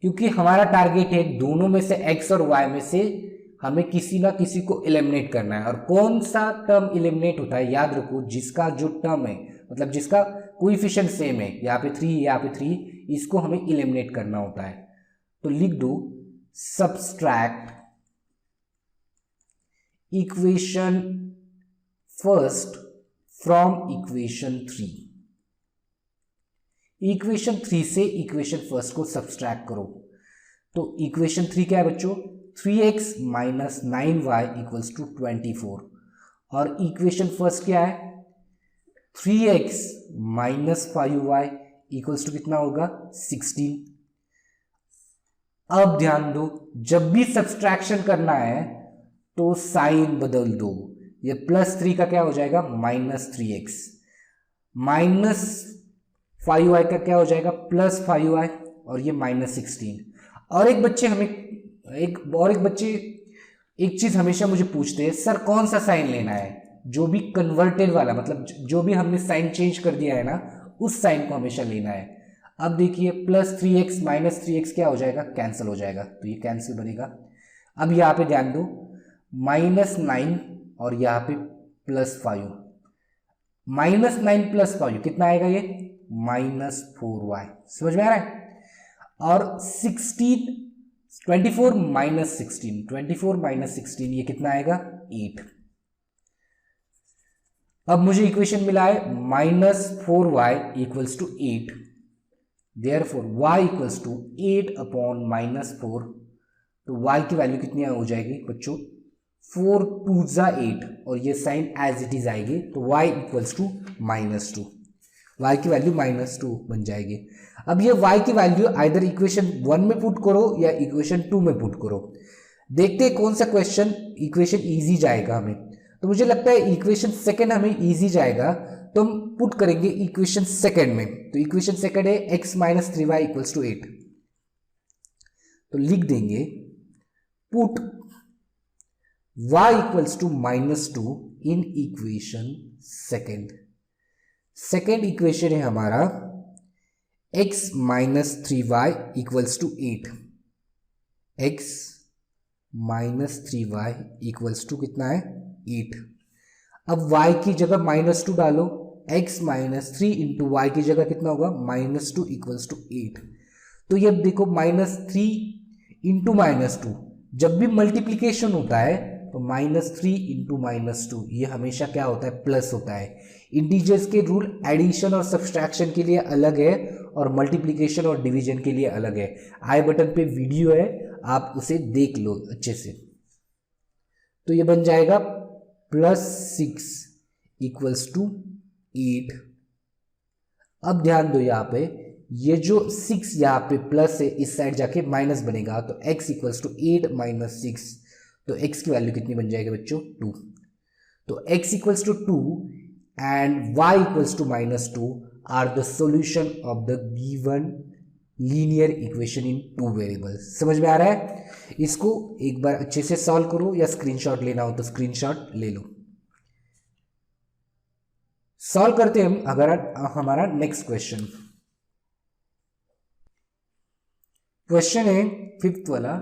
क्योंकि हमारा टारगेट है दोनों में से x और y में से हमें किसी ना किसी को एलिमिनेट करना है। और कौन सा टर्म एलिमिनेट होता है, याद रखो जिसका जो टर्म है, मतलब जिसका कोएफिशिएंट सेम है, यहाँ पे 3 यहाँ पे 3, इसको हमें एलिमिनेट करना होता है। तो लिख दो subtract equation first from equation 3। Equation 3 से इक्वेशन फर्स्ट को सब्सट्रैक्ट करो। तो इक्वेशन 3 क्या है बच्चों? 3x minus 9y equals to 24। और इक्वेशन फर्स्ट क्या है? 3x minus 5y equals to कितना होगा? 16। अब ध्यान दो, जब भी सब्सट्रैक्शन करना है तो साइन बदल दो। ये +3 का क्या हो जाएगा? -3x। माइनस 5y का क्या हो जाएगा? +5y। और ये -16। और एक बच्चे एक चीज हमेशा मुझे पूछते हैं, सर कौन सा साइन लेना है? जो भी कन्वर्टेड वाला, मतलब जो भी हमने साइन चेंज कर दिया है ना, उस साइन को हमेशा लेना है। अब देखिए +3x -3x क्या हो जाएगा? कैंसिल हो जाएगा, तो ये कैंसिल बनेगा। अब यहाँ पे ध्यान दो, -9 और यहाँ पे +5। -9 + 5 कितना आएगा? ये -4y। समझ में आ रहा है? और 24 - 16 ये कितना आएगा? 8। अब मुझे इक्वेशन मिला है -4y equals to 8। Therefore y equals to 8 upon -4। तो y की वैल्यू कितनी हो जाएगी बच्चों? 4 2 जा 8 और ये साइन एज इट इज आएगी, तो y इक्वल्स टू -2। y की वैल्यू -2 बन जाएगी। अब ये y की वैल्यू आइदर इक्वेशन 1 में पुट करो या इक्वेशन 2 में पुट करो। देखते हैं कौन सा इक्वेशन इजी जाएगा हमें। तो मुझे लगता है इक्वेशन सेकंड हमें इजी जाएगा, तो हम पुट करेंगे इक्वेशन सेकंड में। तो इक्वेशन सेकंड है x minus 3y equals to 8। तो लिख देंगे put y equals to -2 in equation second. Second equation है हमारा x minus 3y equals to 8। x minus 3y equals to कितना है? 8। अब y की जगह -2 डालो, x माइनस 3 इंटू वाई की जगह कितना होगा? -2 इक्वल्स टू 8। तो ये देखो -3 इंटू -2, जब भी मल्टीप्लीकेशन होता है तो -3 इंटू -2 ये हमेशा क्या होता है? प्लस होता है। इंटीजर्स के रूल एडिशन और सब्सट्रैक्शन के लिए अलग है और मल्टीप्लीकेशन और डिवीजन के लिए अलग है। आई बटन पे वीडियो है, आप उसे देख लो अच्छे से। तो ये बन जाएगा +6 इक्वल्स टू 8। अब ध्यान दो, यहाँ पे ये जो 6 यहाँ पे प्लस है, इस साइड जाके माइनस बनेगा, तो x इक्वल्स टू 8 - 6। तो x की वैल्यू कितनी बन जाएगी बच्चों? 2। तो x equals to 2 and y equals to -2 are the solution of the given linear equation in 2 variables. समझ में आ रहा है? इसको एक बार अच्छे से सॉल्व करो, या स्क्रीनशॉट लेना हो तो स्क्रीनशॉट ले लो। सॉल्व करते हैं हम अगर हमारा नेक्स्ट क्वेश्चन है 5th वाला।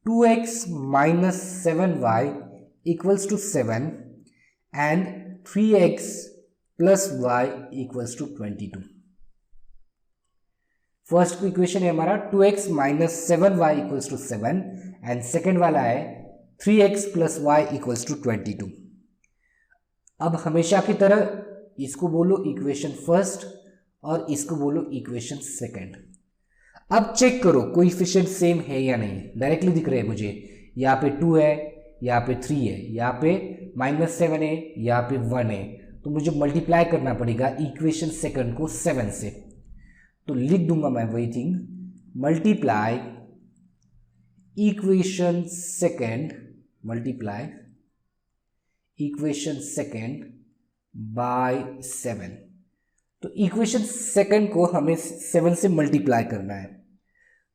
2x minus 7y equals to 7 and 3x plus y equals to 22। First equation है हमारा 2x minus 7y equals to 7 and second वाला है 3x plus y equals to 22। अब हमेशा की तरह इसको बोलो इक्वेशन फर्स्ट और इसको बोलो इक्वेशन सेकंड। अब चेक करो कोएफिशिएंट सेम है या नहीं। डायरेक्टली दिख रहे हैं मुझे, यहाँ पे 2 है, यहाँ पे 3 है, यहाँ पे -7 है, यहाँ पे 1 है। तो मुझे मल्टीप्लाई करना पड़ेगा इक्वेशन सेकंड को 7 से। तो लिख दूंगा मैं वही thing, multiply equation second by 7। तो इक्वेशन सेकंड को हमें 7 से मल्टीप्लाई करना है।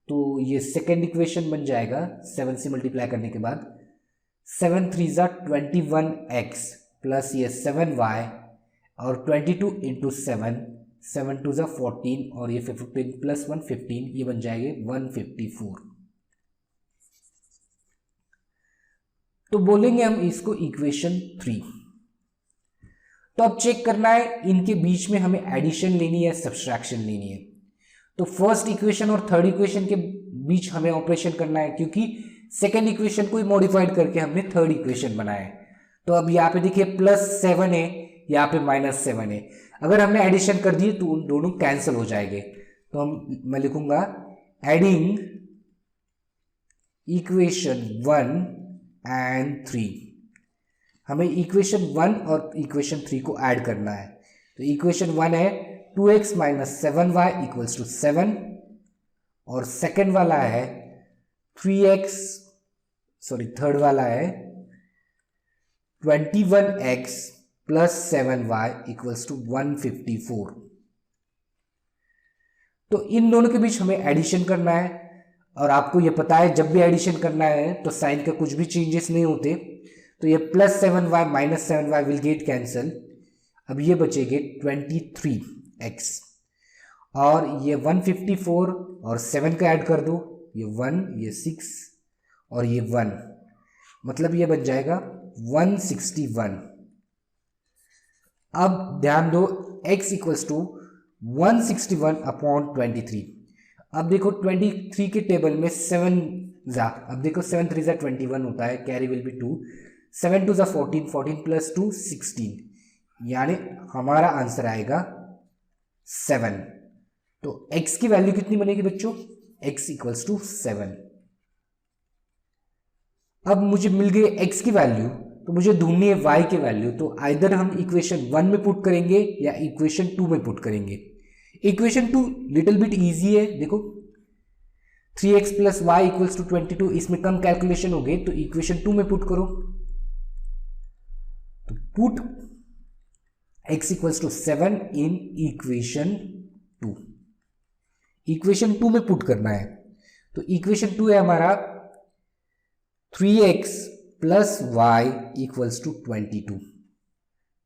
तो ये सेकंड इक्वेशन बन जाएगा 7 से मल्टीप्लाई करने के बाद 7 3 जा 21x प्लस ये 7y और 22 इंटू 7 2 जा 14 और ये 15 प्लस 1 15, ये बन जाएंगे 154। तो बोलेंगे हम इसको इक्वेशन 3। तो अब चेक करना है इनके बीच में हमें एडिशन लेनी है, सब्सट्रैक्शन लेनी है। तो फर्स्ट इक्वेशन और थर्ड इक्वेशन के बीच हमें ऑपरेशन करना है, क्योंकि सेकेंड इक्वेशन को ही मॉडिफाइड करके हमने थर्ड इक्वेशन बनाया है। तो अब यहाँ पे देखिए +7 है, यहाँ पे -7 है। अगर हमने एडिशन कर दी तो उन दोनों कैंसिल हो जाएंगे। तो मैं लिखूंगा एडिंग इक्वेशन 1 एंड 3। हमें इक्वेशन 1 और इक्वेशन 3 को ऐड करना है। तो इक्वेशन 1 है 2x - 7y = 7, और सेकेंड वाला है 3x, सॉरी थर्ड वाला है 21x + 7y = 154। तो इन दोनों के बीच हमें एडिशन करना है, और आपको ये पता है जब भी एडिशन करना है तो साइन का कुछ भी चेंजेस नहीं होते। तो ये +7y - 7y will get cancel. अब ये बचेंगे 23x, और ये 154 और 7 का ऐड कर दो, ये 1, ये 6 और ये 1, मतलब ये बन जाएगा 161। अब ध्यान दो x = 161/23। अब देखो 23 के टेबल में 7 जा, अब देखो 7 3 जा 21 होता है, कैरी विल बी 2, 7 2 जा 14, 14 + 2 16, यानी हमारा आंसर आएगा 7। तो x की वैल्यू कितनी बनेगी बच्चों? x = 7। अब मुझे मिल गई x की वैल्यू, तो मुझे ढूंढनी है y की वैल्यू। तो आइदर हम इक्वेशन 1 में पुट करेंगे या इक्वेशन 2 में पुट करेंगे। इक्वेशन 2 लिटिल बिट इजी है, देखो 3x + y = 22, इसमें कम कैलकुलेशन हो गई, तो इक्वेशन 2 में पुट करो। तो पुट x = 7 इन इक्वेशन 2। इक्वेशन 2 में पुट करना है, तो इक्वेशन 2 है हमारा 3x + y = 22,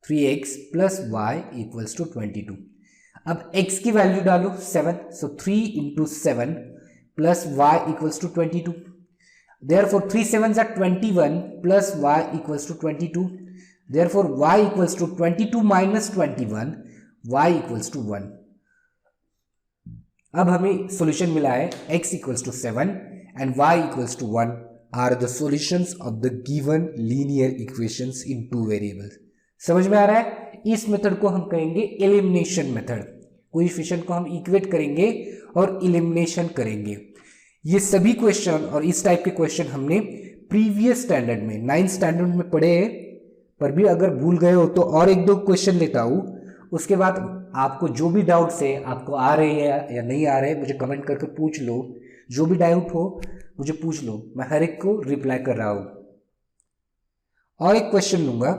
3x + y = 22। अब x की वैल्यू डालो 7, सो 3 × 7 + y = 22। Therefore 3 7s are 21 plus y = 22. Therefore y = 22 minus 21, y = 1. अब हमें सॉल्यूशन मिला है x = 7 and y = 1 are the solutions of the given linear equations in two variables. समझ में आ रहा है? इस मेथड को हम कहेंगे एलिमिनेशन मेथड। कोएफिशिएंट को हम इक्वेट करेंगे और एलिमिनेशन करेंगे। ये सभी क्वेश्चन और इस टाइप के क्वेश्चन हमने प्रीवियस स्टैंडर्ड में 9th स्टैंडर्ड में पढ़े हैं, पर भी अगर भूल गए हो तो और एक दो क्वेश्चन लेता हूं, उसके बाद आपको जो भी डाउट्स है, आपको आ रहे हैं या नहीं आ रहे, मुझे कमेंट करके पूछ लो। जो भी डाउट हो मुझे पूछ लो, मैं हर एक को रिप्लाई कर रहा हूं। और एक क्वेश्चन लूंगा।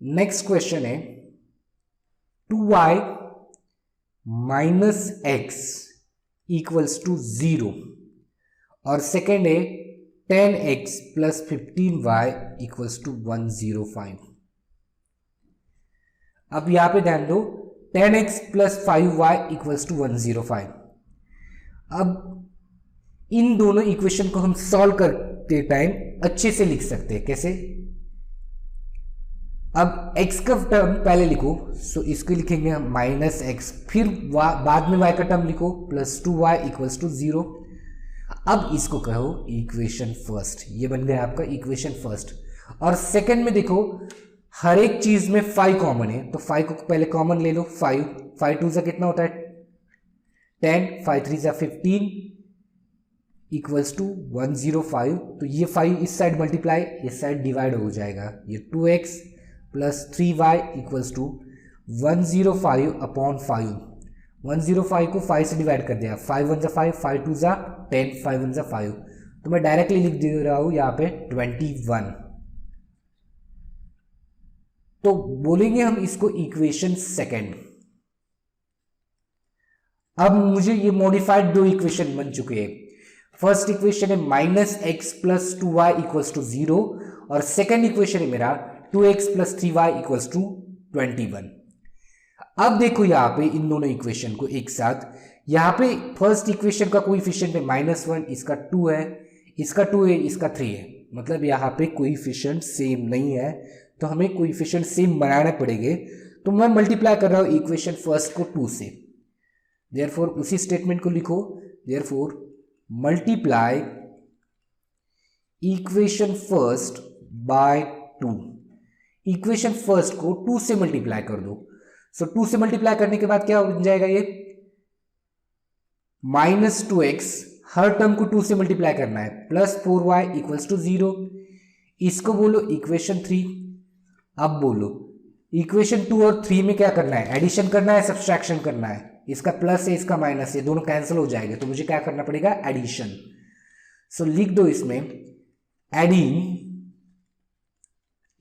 नेक्स्ट क्वेश्चन है 2y - x = 0 और सेकेंड है 10x + 15y = 105। अब यहां पे ध्यान दो 10x + 5y = 105। अब इन दोनों इक्वेशन को हम सॉल्व करते टाइम अच्छे से लिख सकते हैं। कैसे? अब x का टर्म पहले लिखो, सो इसको लिखेंगे हम -x, फिर बाद में y का टर्म लिखो +2y = 0। अब इसको कहो इक्वेशन फर्स्ट, ये बन गया आपका इक्वेशन फर्स्ट। और सेकंड में देखो हर एक चीज में 5 कॉमन है, तो 5 को पहले कॉमन ले लो। 5 5 2 से कितना होता है 10, 5 3 से 15 = 105। तो ये 5 इस साइड मल्टीप्लाई, इस साइड डिवाइड हो जाएगा। ये 2x + 3y = 105/5। 105 को 5 से डिवाइड कर दिया, 5 1 5, 5 2 10, 5 1 5। तो मैं डायरेक्टली लिख दे रहा हूं यहाँ पे 21। तो बोलेंगे हम इसको इक्वेशन सेकेंड। अब मुझे ये मॉडिफाइड दो इक्वेशन बन चुके हैं। फर्स्ट इक्वेशन है -x + 2y = 0 और सेकेंड इक्वेशन है मेरा 2x + 3y = 21। अब देखो यहां पे इन दोनों इक्वेशन को एक साथ, यहां पे फर्स्ट इक्वेशन का कोएफिशिएंट है -1, इसका 2 है, इसका 2 है, इसका 3 है, मतलब यहां पे कोएफिशिएंट सेम नहीं है, तो हमें कोएफिशिएंट सेम बनाने पड़ेंगे। तो मैं मल्टीप्लाई कर रहा हूं इक्वेशन फर्स्ट को 2 से। देयरफॉर उसी स्टेटमेंट को लिखो, therefore multiply equation first by 2। Equation first को 2 से मल्टीप्लाई कर दो। सो 2 से मल्टीप्लाई करने के बाद क्या बन जाएगा ये -2x, हर टर्म को 2 से मल्टीप्लाई करना है, प्लस 4y इक्वल्स टू 0। इसको बोलो इक्वेशन 3। अब बोलो इक्वेशन 2 और 3 में क्या करना है, एडिशन करना है, सब्सट्रैक्शन करना है। इसका प्लस है, इसका माइनस है, दोनों कैंसिल हो जाएंगे, तो मुझे क्या करना पड़ेगा, एडिशन। सो लिख दो इसमें adding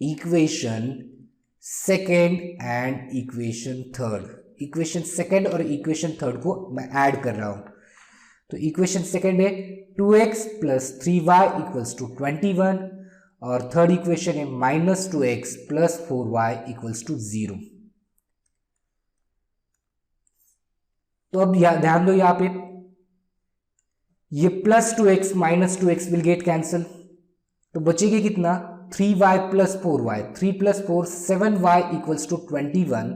equation second and equation third. Equation second और इक्वेशन थर्ड को मैं ऐड कर रहा हूं। तो इक्वेशन सेकेंड है 2x plus 3y equals to 21 और थर्ड इक्वेशन है -2x plus 4y equals to 0। तो अब ध्यान दो यहां पे ये plus 2x minus 2x will get cancel, तो बचेगी कितना 3y plus 4y, 3 plus 4 7y equals to 21,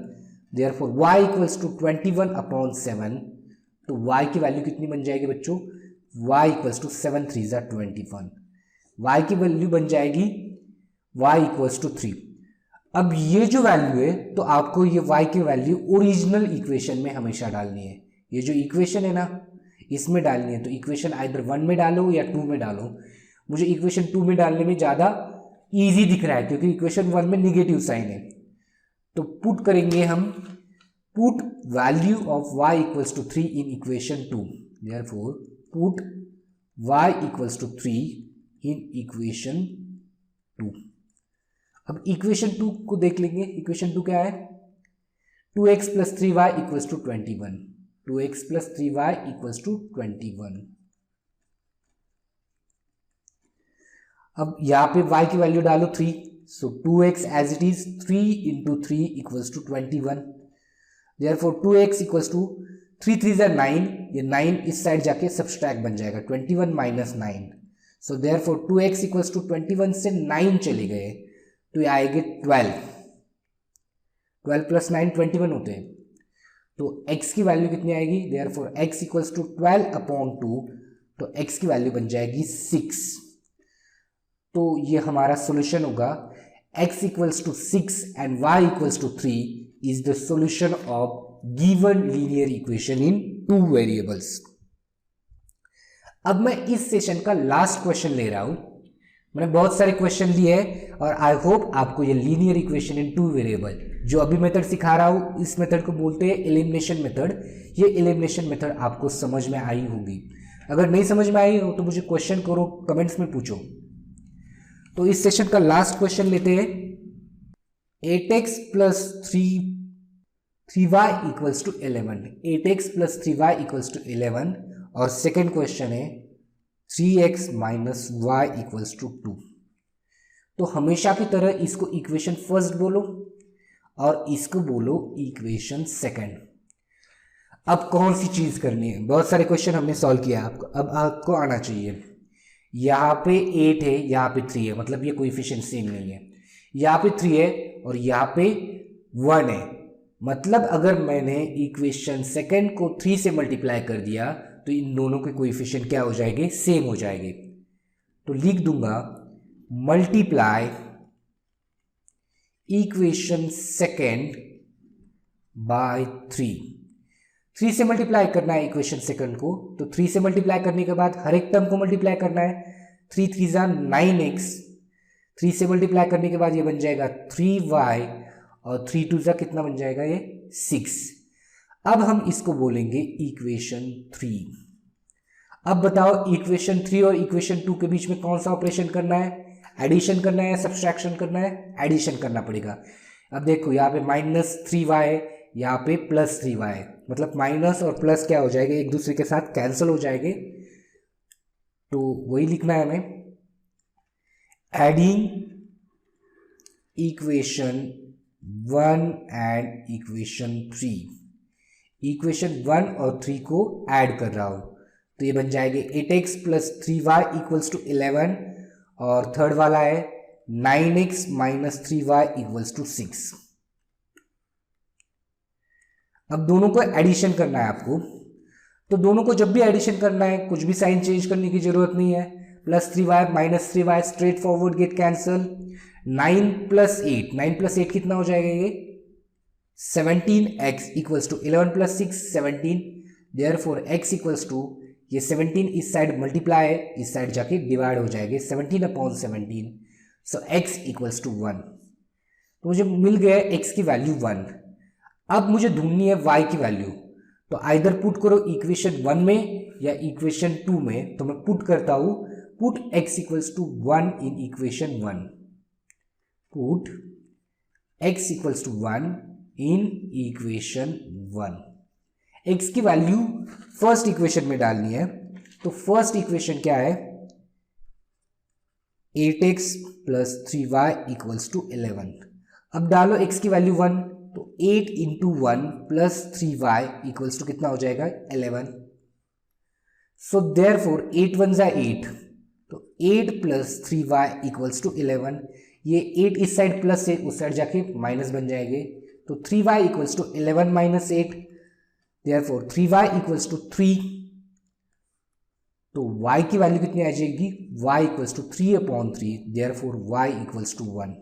therefore y equals to 21 upon 7। तो y की वैल्यू कितनी बन जाएगी बच्चों, y इक्वल्स टू 7 3 ज़ा 21, y की वैल्यू बन जाएगी y इक्वल्स टू 3। अब ये जो वैल्यू है तो आपको ये y की वैल्यू ओरिजिनल इक्वेशन में हमेशा डालनी है। ये जो इक्वेशन है ना इसमें डालनी है, तो इक्वेशन आइदर 1 में डालो या 2 में डालो। मुझे इक्वेशन 2 में डालने में ज़्यादा इजी दिख रहा है क्योंकि इक्वेशन 1 में निगेटिव साइन है। तो पुट करेंगे हम, put value of y equals to 3 in equation 2, therefore put y equals to 3 in equation 2। अब इक्वेशन 2 को देख लेंगे। इक्वेशन 2 क्या है, 2x plus 3y equals to 21, 2x plus 3y equals to 21। अब यहाँ पे y की वैल्यू डालो 3, so 2x as it is 3 into 3 equals to 21, therefore 2x equals to 3 3 ज़ा 9, ये 9 इस साइड जाके सब्सट्रैक्ट बन जाएगा 21 minus 9, so therefore 2x equals to 21 से 9 चले गए तो ये आएंगे 12, 12 प्लस 9 21 होते हैं। तो x की वैल्यू कितनी आएगी, therefore x equals to 12 upon 2, तो x की वैल्यू बन जाएगी 6। तो ये हमारा सॉल्यूशन होगा x equals to 6 and y equals to 3 is the solution of given linear equation in 2 variables. अब मैं इस सेशन का लास्ट क्वेश्चन ले रहा हूं। मैंने बहुत सारे क्वेश्चन लिए हैं और आई होप आपको ये लीनियर इक्वेशन इन 2 वेरिएबल जो अभी मेथड सिखा रहा हूं, इस मेथड को बोलते हैं एलिमिनेशन मेथड। ये एलिमिनेशन मेथड आपको समझ में आई होगी। अगर नहीं समझ में आई हो तो मुझे क्वेश्चन करो, कमेंट्स में पूछो। तो इस सेशन का लास्ट क्वेश्चन लेते हैं, 8x plus 3y equals to 11, 8x plus 3y equals to 11 और सेकेंड क्वेश्चन है 3x minus y equals to 2। तो हमेशा की तरह इसको इक्वेशन फर्स्ट बोलो और इसको बोलो इक्वेशन सेकेंड। अब कौन सी चीज करनी है, बहुत सारे क्वेश्चन हमने सॉल्व किया आपको, अब आपको आना चाहिए। यहाँ पे 8 है, यहाँ पे 3 है, मतलब ये कोएफिशिएंट सेम नहीं है। यहाँ पे 3 है और यहाँ पे 1 है, मतलब अगर मैंने इक्वेशन सेकेंड को 3 से मल्टीप्लाई कर दिया तो इन दोनों के कोएफिशिएंट क्या हो जाएंगे, सेम हो जाएंगे। तो लिख दूंगा मल्टीप्लाई इक्वेशन सेकेंड बाय 3 से मल्टीप्लाई करना है इक्वेशन सेकंड को, तो 3 से मल्टीप्लाई करने के बाद हर एक टर्म को मल्टीप्लाई करना है। 3 3 ज़ा 9x, 3 से मल्टीप्लाई करने के बाद ये बन जाएगा 3y और 3 2 ज़ा कितना बन जाएगा ये 6। अब हम इसको बोलेंगे इक्वेशन 3। अब बताओ इक्वेशन 3 और इक्वेशन 2 के बीच में कौन सा ऑपरेशन करना है, एडिशन करना है या सब्सट्रैक्शन करना है, एडिशन करना पड़ेगा। अब देखो यहाँ पे -3y है, यहाँ पे +3y है, मतलब माइनस और प्लस क्या हो जाएंगे, एक दूसरे के साथ कैंसिल हो जाएंगे। तो वही लिखना है हमें, adding equation 1 and equation 3। Equation 1 और 3 को ऐड कर रहा हूं, तो ये बन जाएंगे 8x plus 3y equals to 11 और थर्ड वाला है 9x minus 3y equals to 6। अब दोनों को एडिशन करना है आपको, तो दोनों को जब भी एडिशन करना है कुछ भी साइन चेंज करने की जरूरत नहीं है। +3y minus 3y straight forward get cancel, 9 + 8 कितना हो जाएगा ये 17x equals to 11 + 6 17, therefore x equals to ये 17 इस साइड मल्टीप्लाई है, इस साइड जाके डिवाइड हो जाएंगे 17/17, सो x इक्वल्स टू 1। तो मुझे मिल गया है x की वैल्यू 1। अब मुझे ढूंढनी है y की वैल्यू, तो आइदर पुट करो इक्वेशन 1 में या इक्वेशन 2 में। तो मैं पुट करता हूं, put x equals to 1 in equation 1, put x equals to 1 in equation 1। x की वैल्यू फर्स्ट इक्वेशन में डालनी है, तो फर्स्ट इक्वेशन क्या है 8x + 3y इक्वल्स टू 11। अब डालो x की वैल्यू 1, तो 8 × 1 + 3y इक्वल्स टू कितना हो जाएगा 11। सो देयरफॉर 8 × 1 = 8, तो 8 + 3y इक्वल्स टू 11। ये 8 इस साइड प्लस है, उस साइड जाके माइनस बन जाएंगे, तो 3y equals to 11 - 8, therefore 3y equals to 3। तो y की वैल्यू कितनी आ जाएगी y equals to 3/3, therefore y equals to 1।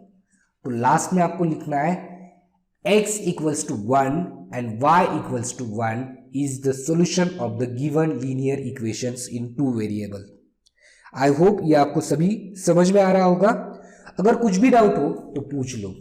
तो लास्ट में आपको लिखना है x equals to 1 and y equals to 1 is the solution of the given linear equations in 2 variable। I hope ये आपको सभी समझ में आ रहा होगा। अगर कुछ भी डाउट हो तो पूछ लो।